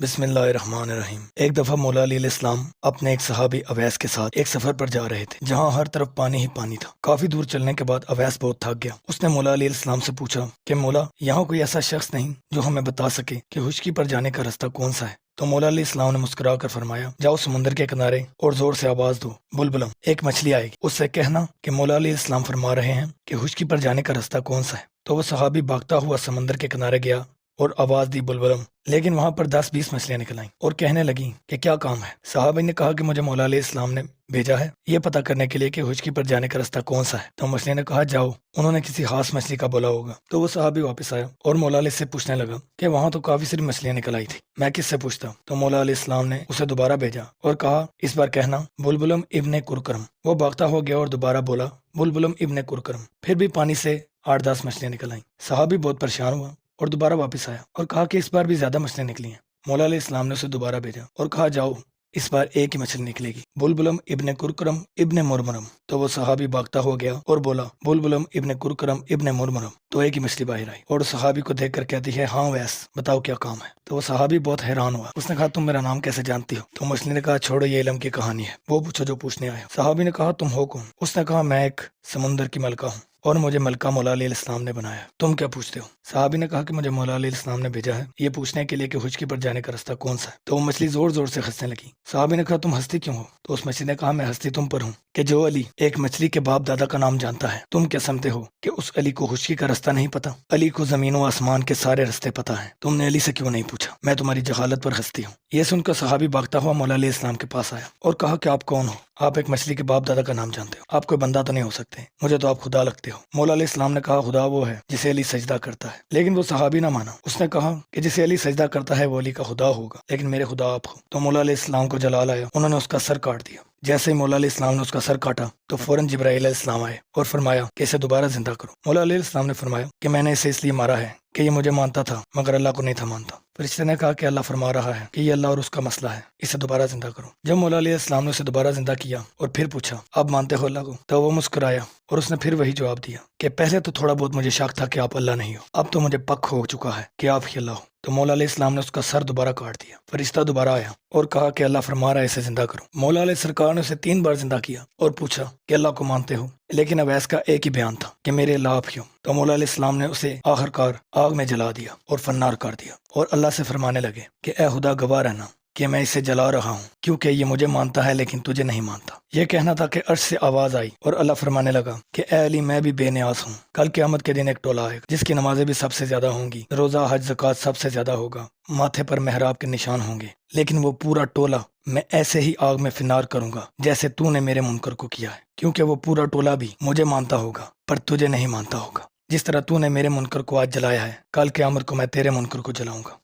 بسم اللہ الرحمن الرحیم۔ ایک دفعہ مولا علیہ السلام اپنے ایک صحابی اویس کے ساتھ ایک سفر پر جا رہے تھے جہاں ہر طرف پانی ہی پانی تھا۔ کافی دور چلنے کے بعد اویس بہت تھک گیا۔ اس نے مولا علیہ السلام سے پوچھا کہ مولا، یہاں کوئی ایسا شخص نہیں جو ہمیں بتا سکے کہ خشکی پر جانے کا راستہ کون سا ہے؟ تو مولا علیہ السلام نے مسکرا کر فرمایا، جاؤ سمندر کے کنارے اور زور سے آواز دو، بلبلم، ایک مچھلی آئے گی، اس سے کہنا کہ مولا علیہ السلام فرما رہے ہیں کہ خشکی پر جانے کا راستہ کون سا ہے۔ تو وہ صحابی بھاگتا ہوا سمندر کے کنارے گیا اور آواز دی، بلبلم، لیکن وہاں پر 10-20 مچھلیاں نکل آئیں اور کہنے لگیں کہ کیا کام ہے؟ صحابی نے کہا کہ مجھے مولا علیہ السلام نے بھیجا ہے یہ پتہ کرنے کے لیے کہ خشکی پر جانے کا راستہ کون سا ہے۔ تو مچھلی نے کہا، جاؤ، انہوں نے کسی خاص مچھلی کا بولا ہوگا۔ تو وہ صحابی واپس آیا اور مولا علیہ سے پوچھنے لگا کہ وہاں تو کافی ساری مچھلیاں نکل آئی تھی، میں کس سے پوچھتا؟ تو مولا علیہ السلام نے اسے دوبارہ بھیجا اور کہا، اس بار کہنا بلبلم ابن کرکرم۔ وہ بھاگتا ہو گیا اور دوبارہ بولا، بلبلم ابن کرکرم۔ پھر بھی پانی سے 8-10 مچھلیاں نکل آئیں۔ صحابی بہت پریشان ہوا اور دوبارہ واپس آیا اور کہا کہ اس بار بھی زیادہ مچھلیاں نکلی ہیں۔ مولا علیہ السلام نے اسے دوبارہ بھیجا اور کہا، جاؤ، اس بار ایک ہی مچھلی نکلے گی، بلبلم ابن کرکرم ابن مرمرم۔ تو وہ صحابی بھاگتا ہو گیا اور بولا، بلبلم ابن کرکرم ابن مرمرم۔ تو ایک ہی مچھلی باہر آئی اور صحابی کو دیکھ کر کہتی ہے، ہاں ویس، بتاؤ کیا کام ہے؟ تو وہ صحابی بہت حیران ہوا۔ اس نے کہا، تم میرا نام کیسے جانتی ہو؟ تو مچھلی نے کہا، چھوڑو، یہ علم کی کہانی ہے، وہ پوچھو جو پوچھنے آیا۔ صحابی نے کہا، تم ہو کون؟ اس نے کہا، میں ایک سمندر کی ملکہ ہوں اور مجھے ملکہ مولا علیہ السلام نے بنایا، تم کیا پوچھتے ہو؟ صحابی نے کہا کہ مجھے مولا علیہ السلام نے بھیجا ہے یہ پوچھنے کے لیے کہ خشکی پر جانے کا راستہ کون سا ہے۔ تو وہ مچھلی زور زور سے ہنسنے لگی۔ صحابی نے کہا، تم ہنستی کیوں ہو؟ تو اس مچھلی نے کہا، میں ہنستی تم پر ہوں کہ جو علی ایک مچھلی کے باپ دادا کا نام جانتا ہے، تم کیا سمجھتے ہو کہ اس علی کو خشکی کا راستہ نہیں پتا؟ علی کو زمین و آسمان کے سارے راستے پتا ہیں، تم نے علی سے کیوں نہیں پوچھا؟ میں تمہاری جہالت پر ہنستی ہوں۔ یہ سن کر صحابی بھاگتا ہوا مولا علیہ السلام کے پاس آیا اور کہا کہ آپ کون ہو؟ آپ ایک مچھلی کے باپ دادا کا نام جانتے ہو، آپ کوئی بندہ تو نہیں ہو سکتے، مجھے تو آپ خدا لگتے ہو۔ مولا علیہ السلام نے کہا، خدا وہ ہے جسے علی سجدہ کرتا ہے۔ لیکن وہ صحابی نہ مانا۔ اس نے کہا کہ جسے علی سجدہ کرتا ہے وہ علی کا خدا ہوگا، لیکن میرے خدا آپ ہو۔ تو مولا علیہ السلام کو جلال آیا، انہوں نے اس کا سر کاٹ دیا۔ جیسے ہی مولا علیہ السلام نے اس کا سر کاٹا تو فوراً جبرائیل علیہ السلام آئے اور فرمایا کہ اسے دوبارہ زندہ کرو۔ مولا علیہ السلام نے فرمایا کہ میں نے اسے اس لیے مارا ہے کہ یہ مجھے مانتا تھا مگر اللہ کو نہیں تھا مانتا۔ فرشتے نے کہا کہ اللہ فرما رہا ہے کہ یہ اللہ اور اس کا مسئلہ ہے، اسے دوبارہ زندہ کرو۔ جب مولا علیہ السلام نے اسے دوبارہ زندہ کیا اور پھر پوچھا، آپ مانتے ہو اللہ کو؟ تو وہ مسکرایا اور اس نے پھر وہی جواب دیا کہ پہلے تو تھوڑا بہت مجھے شک تھا کہ آپ اللہ نہیں ہو، اب تو مجھے پک ہو چکا ہے کہ آپ ہی اللہ ہو۔ تو مولا علیہ السلام نے اس کا سر دوبارہ کاٹ دیا۔ فرشتہ دوبارہ آیا اور کہا کہ اللہ فرما رہا ہے اسے زندہ کرو۔ مولا علیہ سرکار نے اسے 3 بار زندہ کیا اور پوچھا کہ اللہ کو مانتے ہو؟ لیکن اویس کا ایک ہی بیان تھا کہ میرے اللہ آپ ہی ہو۔ تو مولا علیہ السلام نے اسے آخر کار آگ میں جلا دیا اور فنار کر دیا اور اللہ سے فرمانے لگے کہ اے خدا، گواہ رہنا کہ میں اسے جلا رہا ہوں کیونکہ یہ مجھے مانتا ہے لیکن تجھے نہیں مانتا۔ یہ کہنا تھا کہ عرش سے آواز آئی اور اللہ فرمانے لگا کہ اے علی، میں بھی بے نیاز ہوں۔ کل قیامت کے دن ایک ٹولہ آئے گا جس کی نمازیں بھی سب سے زیادہ ہوں گی، روزہ حج زکوٰۃ سب سے زیادہ ہوگا، ماتھے پر محراب کے نشان ہوں گے، لیکن وہ پورا ٹولہ میں ایسے ہی آگ میں فنار کروں گا جیسے تو نے میرے منکر کو کیا ہے، کیونکہ وہ پورا ٹولہ بھی مجھے مانتا ہوگا پر تجھے نہیں مانتا ہوگا۔ جس طرح تو نے میرے منکر کو آج جلایا ہے، کل قیامت کو میں تیرے منکر کو جلاؤں گا۔